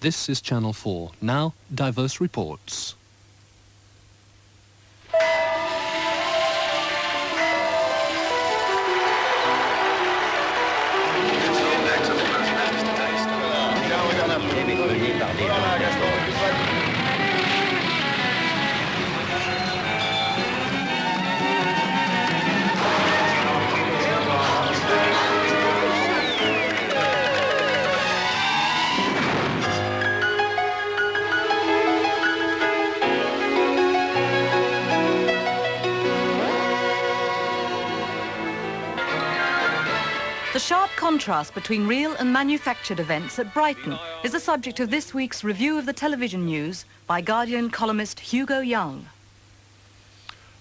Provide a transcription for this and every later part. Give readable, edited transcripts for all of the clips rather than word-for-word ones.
This is Channel 4. Now, diverse reports. The sharp contrast between real and manufactured events at Brighton is the subject of this week's review of the television news by Guardian columnist Hugo Young.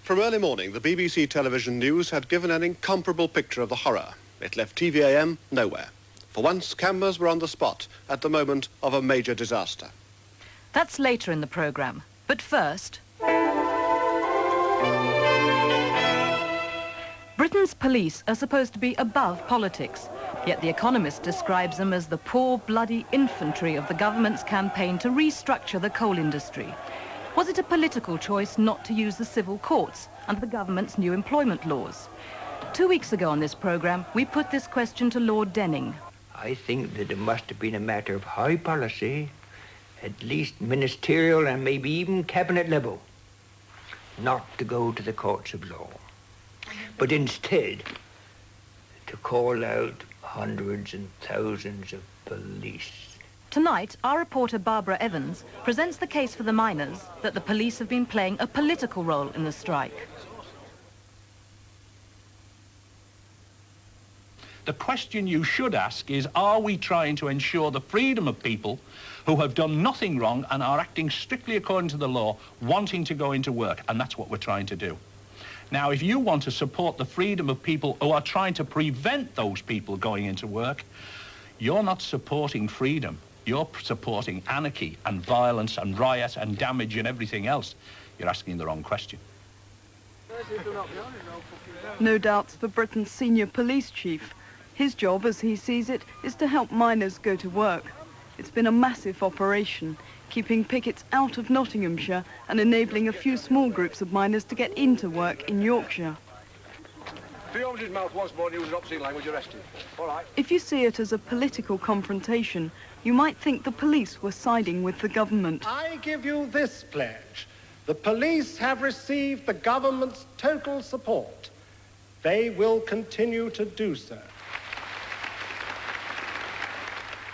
From early morning, the BBC television news had given an incomparable picture of the horror. It left TVAM nowhere. For once, cameras were on the spot at the moment of a major disaster. That's later in the programme. But first, Britain's police are supposed to be above politics, yet The Economist describes them as the poor, bloody infantry of the government's campaign to restructure the coal industry. Was it a political choice not to use the civil courts under the government's new employment laws? 2 weeks ago on this programme, we put this question to Lord Denning. I think that it must have been a matter of high policy, at least ministerial and maybe even cabinet level, not to go to the courts of law, but instead to call out hundreds and thousands of police. Tonight, our reporter Barbara Evans presents the case for the miners that the police have been playing a political role in the strike. The question you should ask is, are we trying to ensure the freedom of people who have done nothing wrong and are acting strictly according to the law, wanting to go into work? And that's what we're trying to do. Now, if you want to support the freedom of people who are trying to prevent those people going into work, you're not supporting freedom. You're supporting anarchy and violence and riot and damage and everything else. You're asking the wrong question. No doubts for Britain's senior police chief. His job, as he sees it, is to help miners go to work. It's been a massive operation, keeping pickets out of Nottinghamshire and enabling a few small groups of miners to get into work in Yorkshire. If he opens his mouth once more and uses obscene language, arrest him. All right. If you see it as a political confrontation, you might think the police were siding with the government. I give you this pledge. The police have received the government's total support. They will continue to do so.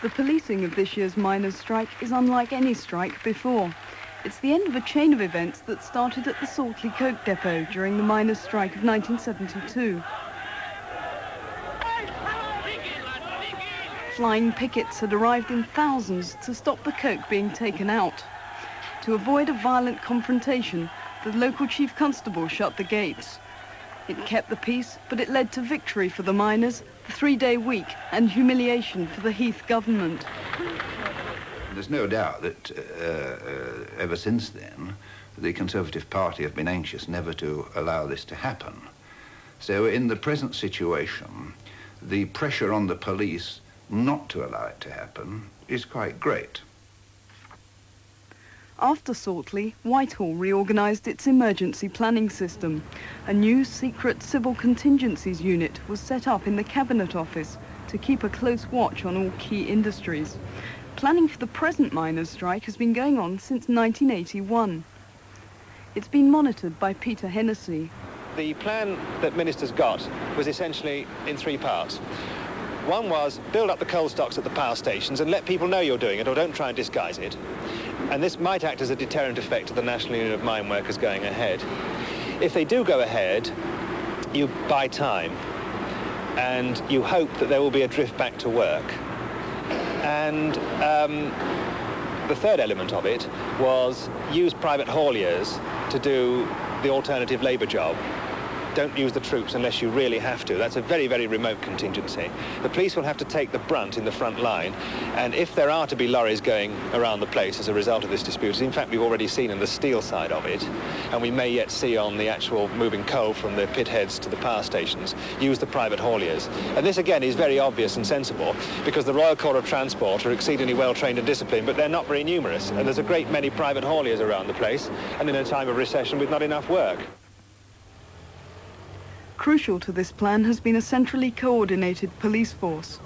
The policing of this year's miners' strike is unlike any strike before. It's the end of a chain of events that started at the Saltley Coke Depot during the miners' strike of 1972. Flying pickets had arrived in thousands to stop the coke being taken out. To avoid a violent confrontation, the local chief constable shut the gates. It kept the peace, but it led to victory for the miners, the 3-day week, and humiliation for the Heath government. There's no doubt that ever since then, the Conservative Party have been anxious never to allow this to happen. So in the present situation, the pressure on the police not to allow it to happen is quite great. After Saltley, Whitehall reorganised its emergency planning system. A new secret civil contingencies unit was set up in the Cabinet Office to keep a close watch on all key industries. Planning for the present miners' strike has been going on since 1981. It's been monitored by Peter Hennessy. The plan that ministers got was essentially in 3 parts. One was build up the coal stocks at the power stations and let people know you're doing it, or don't try and disguise it. And this might act as a deterrent effect to the National Union of Mine Workers going ahead. If they do go ahead, you buy time and you hope that there will be a drift back to work. And the third element of it was use private hauliers to do the alternative labour job. don't use the troops unless you really have to. That's a very, very remote contingency. The police will have to take the brunt in the front line, and if there are to be lorries going around the place as a result of this dispute, as in fact we've already seen in the steel side of it, and we may yet see on the actual moving coal from the pit heads to the power stations, use the private hauliers. And this again is very obvious and sensible, because the Royal Corps of Transport are exceedingly well trained and disciplined, but they're not very numerous, and there's a great many private hauliers around the place, and in a time of recession with not enough work. Crucial to this plan has been a centrally coordinated police force.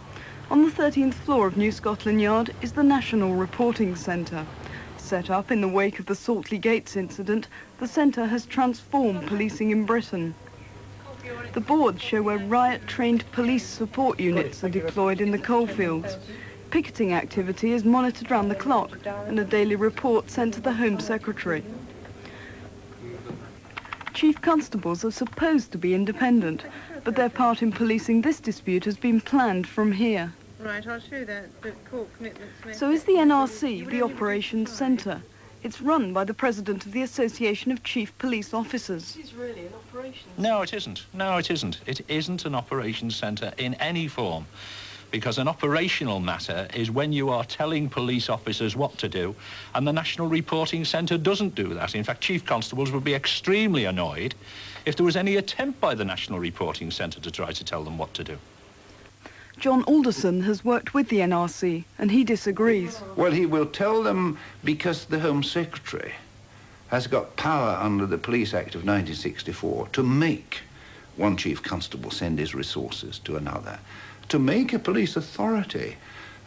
On the 13th floor of New Scotland Yard is the National Reporting Centre. Set up in the wake of the Saltley Gates incident, the centre has transformed policing in Britain. The boards show where riot-trained police support units are deployed in the coalfields. Picketing activity is monitored round the clock and a daily report sent to the Home Secretary. Chief constables are supposed to be independent, but their part in policing this dispute has been planned from here. Right, I'll show that, the court commitments. So is the NRC the operations centre? It's run by the president of the Association of Chief Police Officers. This is really an operations. No, it isn't. No, it isn't. It isn't an operations centre in any form. Because an operational matter is when you are telling police officers what to do, and the National Reporting Centre doesn't do that. In fact, chief constables would be extremely annoyed if there was any attempt by the National Reporting Centre to try to tell them what to do. John Alderson has worked with the NRC, and he disagrees. Well, he will tell them because the Home Secretary has got power under the Police Act of 1964 to make one chief constable send his resources to another, to make a police authority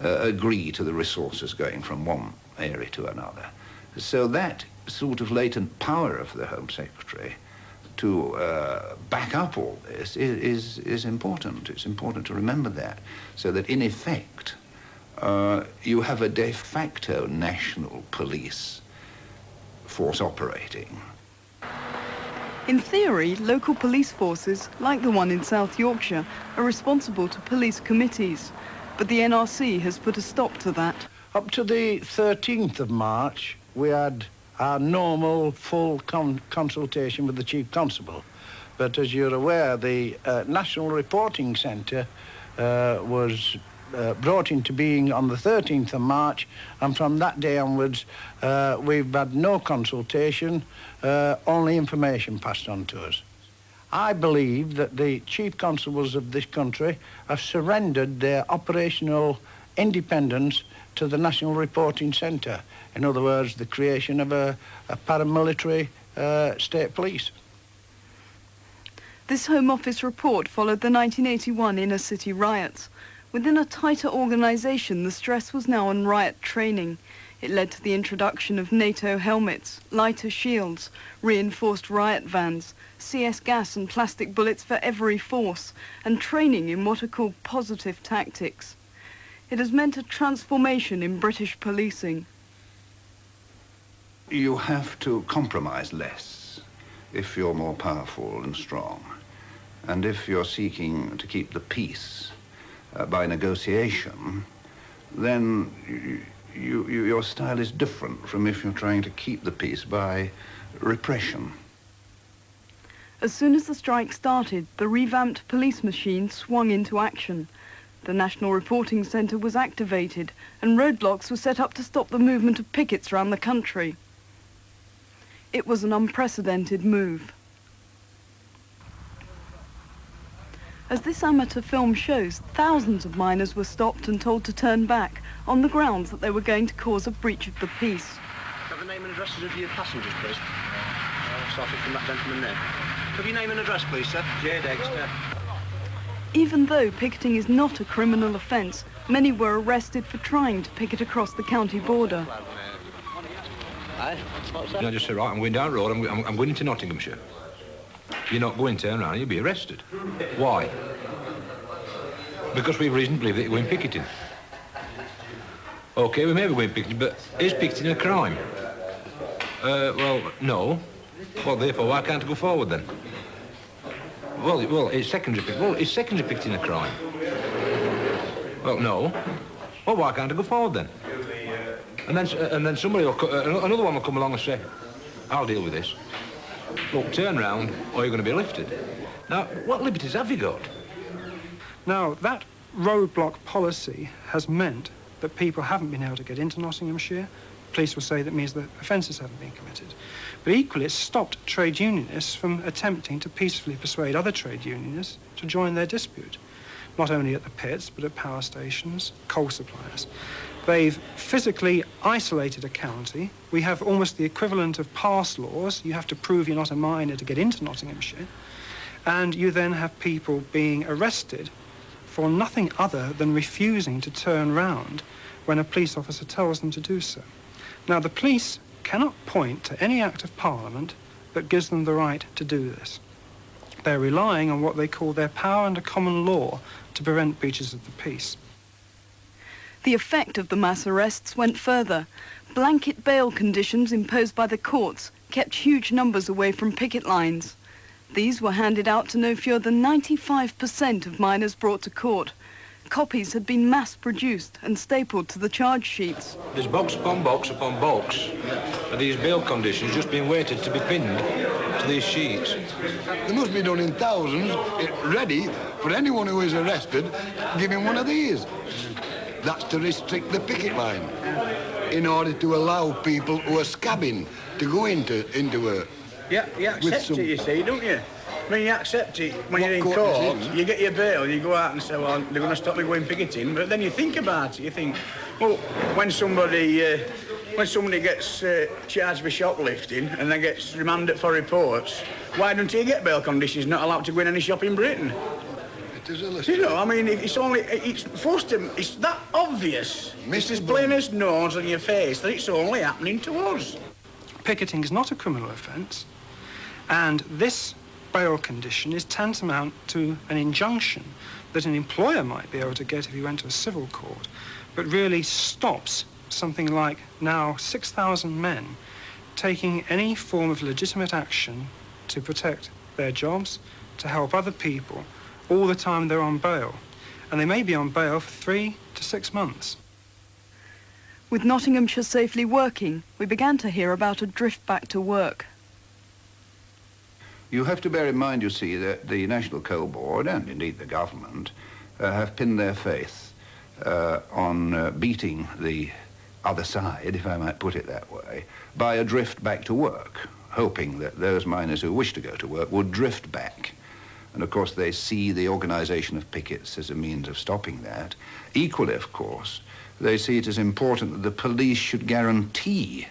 agree to the resources going from one area to another. So that sort of latent power of the Home Secretary to back up all this is important. It's important to remember that, so that in effect you have a de facto national police force operating. In theory, local police forces, like the one in South Yorkshire, are responsible to police committees, but the NRC has put a stop to that. Up to the 13th of March, we had our normal full consultation with the Chief Constable. But as you're aware, the National Reporting Centre was brought into being on the 13th of March, and from that day onwards we've had no consultation, only information passed on to us. I believe that the chief constables of this country have surrendered their operational independence to the National Reporting Centre. In other words, the creation of a paramilitary state police. This Home Office report followed the 1981 inner city riots. Within a tighter organisation, the stress was now on riot training. It led to the introduction of NATO helmets, lighter shields, reinforced riot vans, CS gas and plastic bullets for every force, and training in what are called positive tactics. It has meant a transformation in British policing. You have to compromise less if you're more powerful and strong. And if you're seeking to keep the peace by negotiation, then your style is different from if you're trying to keep the peace by repression. As soon as the strike started, the revamped police machine swung into action. The National Reporting Centre was activated, and roadblocks were set up to stop the movement of pickets around the country. It was an unprecedented move. As this amateur film shows, thousands of miners were stopped and told to turn back on the grounds that they were going to cause a breach of the peace. Have the name and addresses of your passengers, please. Starting from that gentleman there. Have your name and address, please, sir? J. Dexter. Even though picketing is not a criminal offence, many were arrested for trying to picket across the county border. I just said, right, I'm going down the road, I'm going into Nottinghamshire. You're not going to turn around, you'll be arrested. Why? Because we have reason to believe that you're going picketing. OK, we may be going picketing, but is picketing a crime? Well, no. Well, therefore, why can't I go forward then? Well, it's secondary picketing. Well, is secondary picketing a crime? Well, no. Well, why can't I go forward then? And then somebody will, another one will come along and say, I'll deal with this. Look, turn round or you're going to be lifted. Now, what liberties have you got? Now, that roadblock policy has meant that people haven't been able to get into Nottinghamshire. Police will say that means that offences haven't been committed. But equally, it's stopped trade unionists from attempting to peacefully persuade other trade unionists to join their dispute, not only at the pits, but at power stations, coal suppliers. They've physically isolated a county. We have almost the equivalent of pass laws. You have to prove you're not a miner to get into Nottinghamshire. And you then have people being arrested for nothing other than refusing to turn round when a police officer tells them to do so. Now, the police cannot point to any act of Parliament that gives them the right to do this. They're relying on what they call their power under common law to prevent breaches of the peace. The effect of the mass arrests went further. Blanket bail conditions imposed by the courts kept huge numbers away from picket lines. These were handed out to no fewer than 95% of miners brought to court. Copies had been mass-produced and stapled to the charge sheets. There's box upon box upon box of these bail conditions just being waited to be pinned to these sheets. They must be done in thousands, ready for anyone who is arrested, give him one of these. That's to restrict the picket line, in order to allow people who are scabbing to go into a... Yeah, you accept it, you see, don't you? I mean, you accept it when you're in court, you get your bail, you go out and say, well, they're going to stop me going picketing, but then you think about it, you think, well, when somebody gets charged with shoplifting and then gets remanded for reports, why don't he get bail conditions, not allowed to go in any shop in Britain? You know, I mean, it's that obvious. It's as plain as nose on your face that it's only happening to us. Picketing is not a criminal offence, and this bail condition is tantamount to an injunction that an employer might be able to get if he went to a civil court, but really stops something like now 6,000 men taking any form of legitimate action to protect their jobs, to help other people, all the time they're on bail. And they may be on bail for 3 to 6 months. With Nottinghamshire safely working, we began to hear about a drift back to work. You have to bear in mind, you see, that the National Coal Board, and indeed the government, have pinned their faith on beating the other side, if I might put it that way, by a drift back to work, hoping that those miners who wish to go to work would drift back. And of course they see the organisation of pickets as a means of stopping that. Equally, of course, they see it as important that the police should guarantee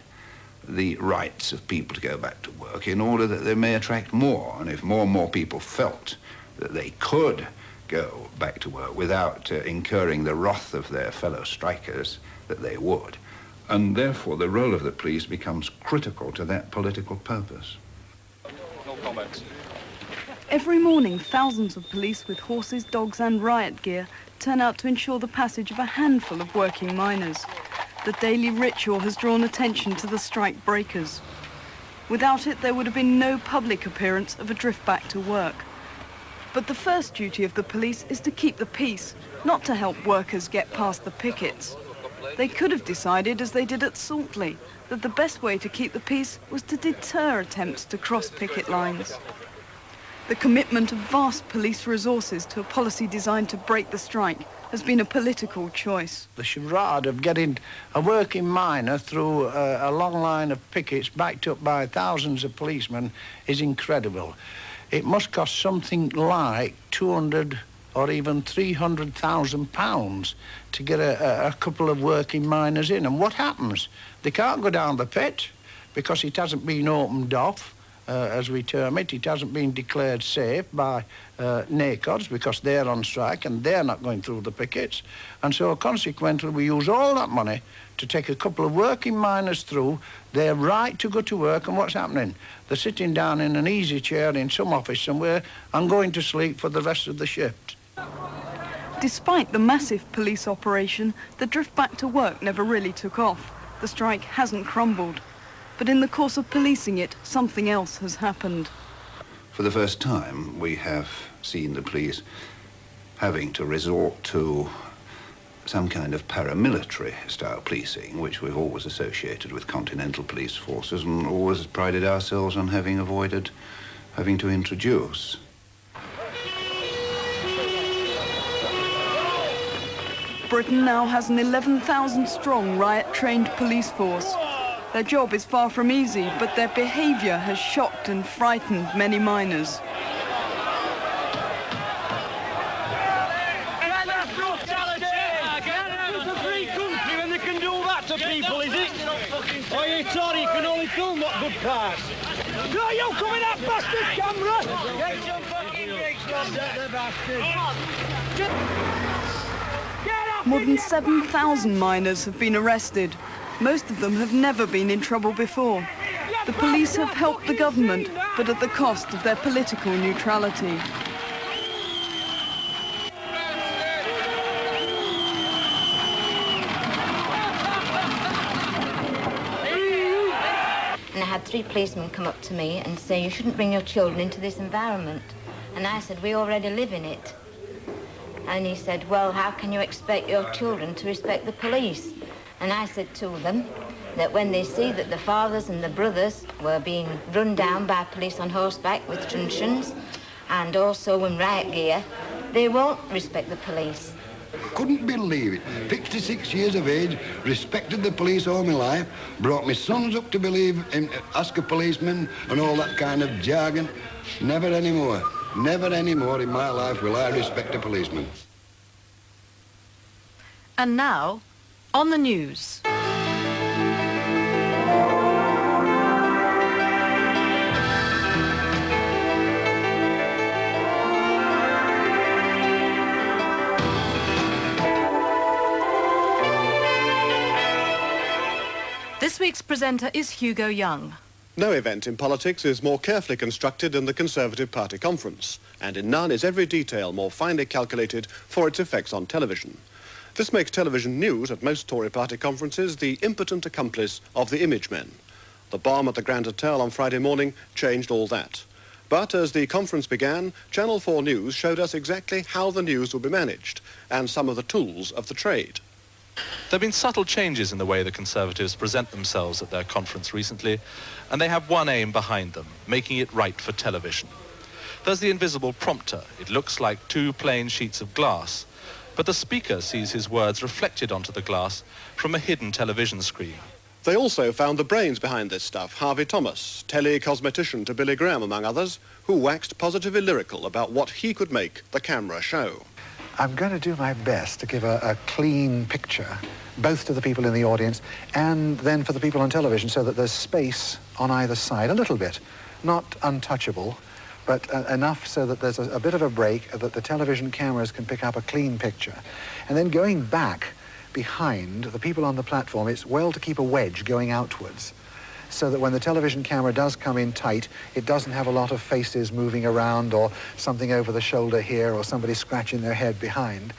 the rights of people to go back to work in order that they may attract more. And if more and more people felt that they could go back to work without incurring the wrath of their fellow strikers, that they would. And therefore the role of the police becomes critical to that political purpose. No comments. Every morning, thousands of police with horses, dogs and riot gear turn out to ensure the passage of a handful of working miners. The daily ritual has drawn attention to the strike breakers. Without it, there would have been no public appearance of a drift back to work. But the first duty of the police is to keep the peace, not to help workers get past the pickets. They could have decided, as they did at Saltley, that the best way to keep the peace was to deter attempts to cross picket lines. The commitment of vast police resources to a policy designed to break the strike has been a political choice. The charade of getting a working miner through a long line of pickets backed up by thousands of policemen is incredible. It must cost something like 200 or even £300,000 to get a couple of working miners in. And what happens? They can't go down the pit because it hasn't been opened off. As we term it. It hasn't been declared safe by NACODs because they're on strike and they're not going through the pickets. And so consequently we use all that money to take a couple of working miners through their right to go to work, and what's happening? They're sitting down in an easy chair in some office somewhere and going to sleep for the rest of the shift. Despite the massive police operation, the drift back to work never really took off. The strike hasn't crumbled. But in the course of policing it, something else has happened. For the first time, we have seen the police having to resort to some kind of paramilitary style policing, which we've always associated with continental police forces and always prided ourselves on having avoided having to introduce. Britain now has an 11,000-strong riot-trained police force. Their job is far from easy, but their behaviour has shocked and frightened many miners. People, is it? Oh, you thought you can only film what good parts? No, you come in that bastard camera! Get some fucking brakes on the bastard! More than 7,000 miners have been arrested. Most of them have never been in trouble before. The police have helped the government, but at the cost of their political neutrality. And I had 3 policemen come up to me and say, you shouldn't bring your children into this environment. And I said, we already live in it. And he said, well, how can you expect your children to respect the police? And I said to them that when they see that the fathers and the brothers were being run down by police on horseback with truncheons and also in riot gear, they won't respect the police. Couldn't believe it. 56 years of age, respected the police all my life, brought my sons up to believe in ask a policeman and all that kind of jargon. Never anymore in my life will I respect a policeman. And now, on the news. This week's presenter is Hugo Young. No event in politics is more carefully constructed than the Conservative Party conference, and in none is every detail more finely calculated for its effects on television. This makes television news at most Tory party conferences the impotent accomplice of the image men. The bomb at the Grand Hotel on Friday morning changed all that. But as the conference began, Channel 4 News showed us exactly how the news would be managed and some of the tools of the trade. There have been subtle changes in the way the Conservatives present themselves at their conference recently, and they have one aim behind them, making it right for television. There's the invisible prompter. It looks like 2 plain sheets of glass, but the speaker sees his words reflected onto the glass from a hidden television screen. They also found the brains behind this stuff, Harvey Thomas, tele-cosmetician to Billy Graham among others, who waxed positively lyrical about what he could make the camera show. I'm going to do my best to give a clean picture, both to the people in the audience and then for the people on television, so that there's space on either side, a little bit, not untouchable, but enough so that there's a bit of a break, that the television cameras can pick up a clean picture. And then going back behind the people on the platform, it's well to keep a wedge going outwards, so that when the television camera does come in tight, it doesn't have a lot of faces moving around or something over the shoulder here or somebody scratching their head behind.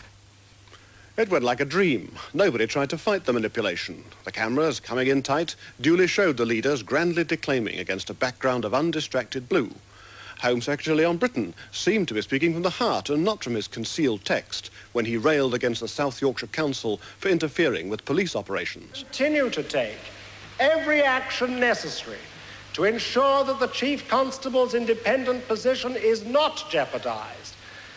It went like a dream. Nobody tried to fight the manipulation. The cameras, coming in tight, duly showed the leaders grandly declaiming against a background of undistracted blue. Home Secretary Leon Brighton seemed to be speaking from the heart and not from his concealed text when he railed against the South Yorkshire Council for interfering with police operations. Continue to take every action necessary to ensure that the Chief Constable's independent position is not jeopardised,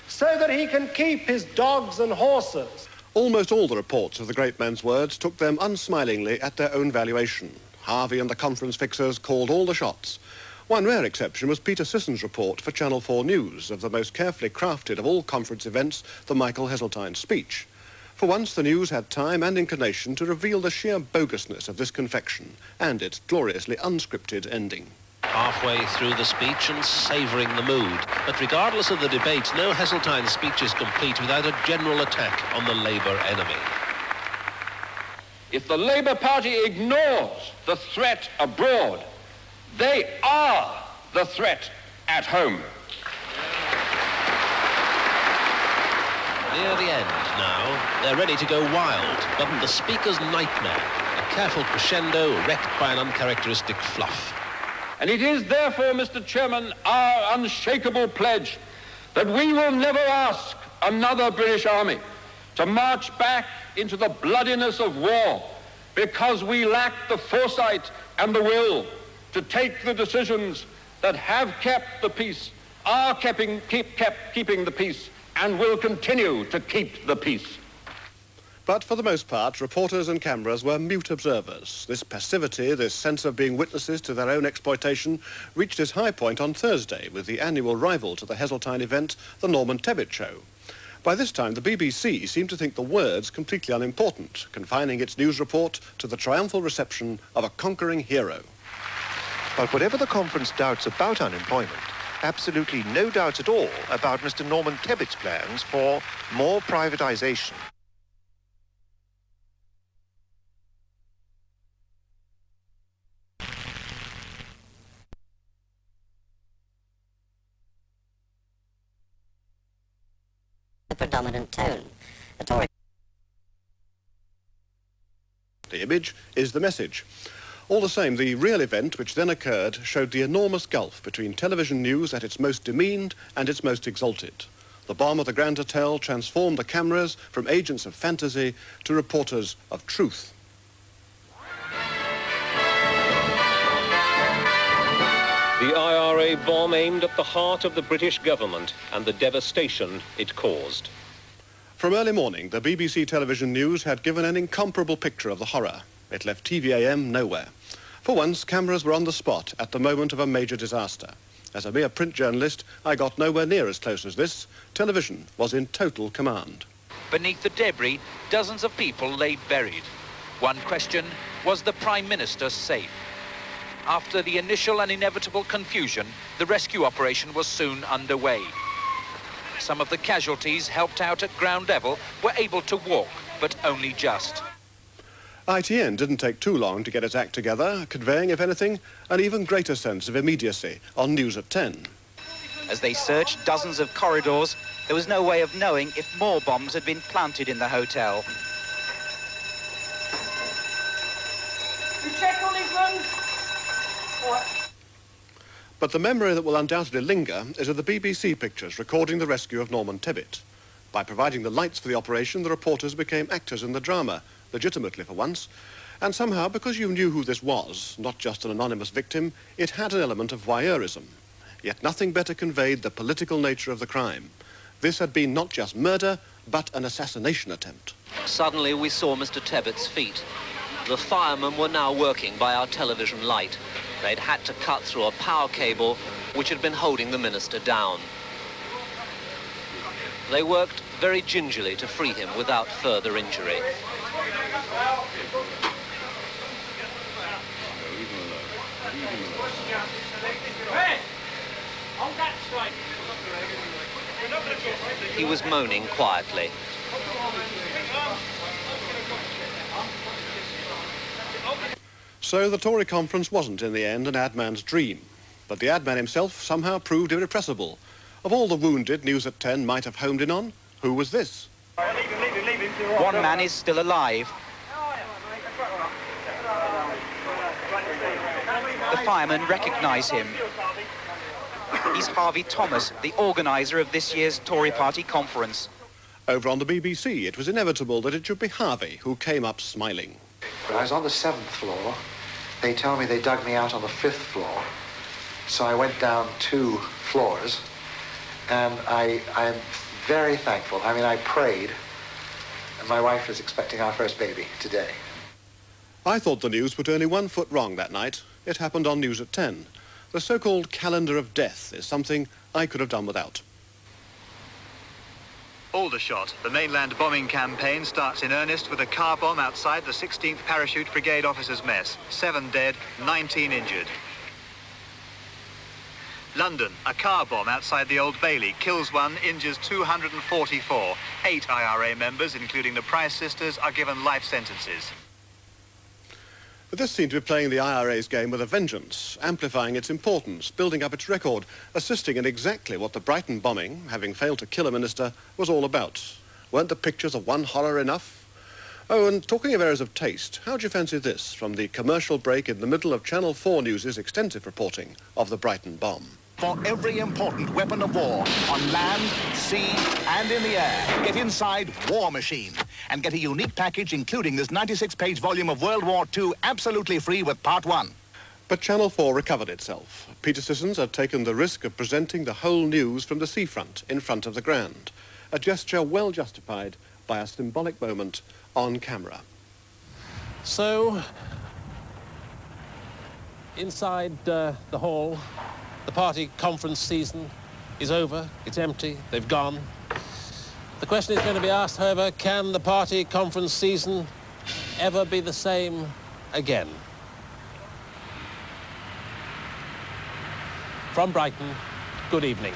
so that he can keep his dogs and horses. Almost all the reports of the great man's words took them unsmilingly at their own valuation. Harvey and the conference fixers called all the shots. One rare exception was Peter Sisson's report for Channel 4 News of the most carefully crafted of all conference events, the Michael Heseltine speech. For once, the news had time and inclination to reveal the sheer bogusness of this confection and its gloriously unscripted ending. Halfway through the speech and savouring the mood. But regardless of the debate, no Heseltine speech is complete without a general attack on the Labour enemy. If the Labour Party ignores the threat abroad, they are the threat at home. Near the end now, they're ready to go wild, but the Speaker's nightmare, a careful crescendo wrecked by an uncharacteristic fluff. And it is therefore, Mr. Chairman, our unshakable pledge that we will never ask another British army to march back into the bloodiness of war because we lack the foresight and the will to take the decisions that have kept the peace, are keeping the peace, and will continue to keep the peace. But for the most part, reporters and cameras were mute observers. This passivity, this sense of being witnesses to their own exploitation, reached its high point on Thursday with the annual rival to the Heseltine event, the Norman Tebbit Show. By this time, the BBC seemed to think the words completely unimportant, confining its news report to the triumphal reception of a conquering hero. But whatever the conference doubts about unemployment, absolutely no doubts at all about Mr. Norman Tebbit's plans for more privatisation. The predominant tone. The Tory... The image is the message. All the same, the real event which then occurred showed the enormous gulf between television news at its most demeaned and its most exalted. The bomb of the Grand Hotel transformed the cameras from agents of fantasy to reporters of truth. The IRA bomb aimed at the heart of the British government and the devastation it caused. From early morning, the BBC television news had given an incomparable picture of the horror. It left TVAM nowhere. For once, cameras were on the spot at the moment of a major disaster. As a mere print journalist, I got nowhere near as close as this. Television was in total command. Beneath the debris, dozens of people lay buried. One question, was the Prime Minister safe? After the initial and inevitable confusion, the rescue operation was soon underway. Some of the casualties helped out at ground level were able to walk, but only just. ITN didn't take too long to get its act together, conveying, if anything, an even greater sense of immediacy on News at 10. As they searched dozens of corridors, there was no way of knowing if more bombs had been planted in the hotel. You check all these ones? But the memory that will undoubtedly linger is of the BBC pictures recording the rescue of Norman Tebbit. By providing the lights for the operation, the reporters became actors in the drama, legitimately for once, and somehow, because you knew who this was, not just an anonymous victim, it had an element of voyeurism. Yet nothing better conveyed the political nature of the crime. This had been not just murder, but an assassination attempt. Suddenly we saw Mr. Tebbit's feet. The firemen were now working by our television light. They'd had to cut through a power cable which had been holding the minister down. They worked very gingerly to free him without further injury. He was moaning quietly. So the Tory conference wasn't, in the end, an ad man's dream. But the ad man himself somehow proved irrepressible. Of all the wounded News at 10 might have homed in on, who was this? One man is still alive. The firemen recognise him. He's Harvey Thomas, the organiser of this year's Tory party conference. Over on the BBC, it was inevitable that it should be Harvey who came up smiling. I was on the 7th floor. They tell me they dug me out on the 5th floor. So I went down 2 floors, and I'm very thankful. I mean, I prayed, and my wife is expecting our first baby today. I thought the news put only 1 foot wrong that night. It happened on News at 10. The so-called calendar of death is something I could have done without. Aldershot. The mainland bombing campaign starts in earnest with a car bomb outside the 16th Parachute Brigade Officers' Mess. 7 dead, 19 injured. London. A car bomb outside the Old Bailey kills 1, injures 244. 8 IRA members, including the Price sisters, are given life sentences. But this seemed to be playing the IRA's game with a vengeance, amplifying its importance, building up its record, assisting in exactly what the Brighton bombing, having failed to kill a minister, was all about. Weren't the pictures of one horror enough? Oh, and talking of errors of taste, how do you fancy this from the commercial break in the middle of Channel 4 News' extensive reporting of the Brighton bomb? For every important weapon of war, on land, sea, and in the air, get inside War Machine and get a unique package including this 96-page volume of World War II absolutely free with Part 1. But Channel 4 recovered itself. Peter Sissons had taken the risk of presenting the whole news from the seafront in front of the Grand, a gesture well justified by a symbolic moment on camera. So, inside the hall, the party conference season is over, it's empty, they've gone. The question is going to be asked, however, can the party conference season ever be the same again? From Brighton, good evening.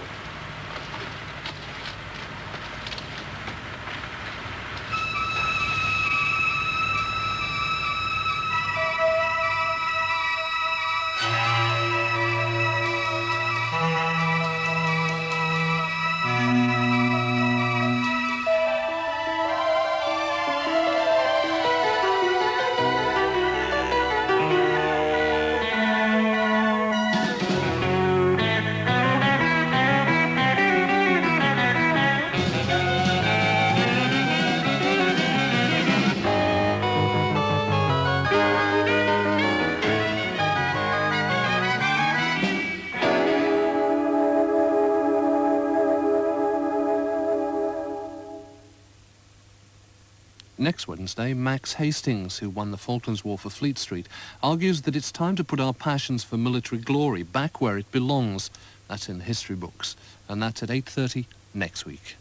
Next Wednesday, Max Hastings, who won the Falklands War for Fleet Street, argues that it's time to put our passions for military glory back where it belongs. That's in the history books. And that's at 8:30 next week.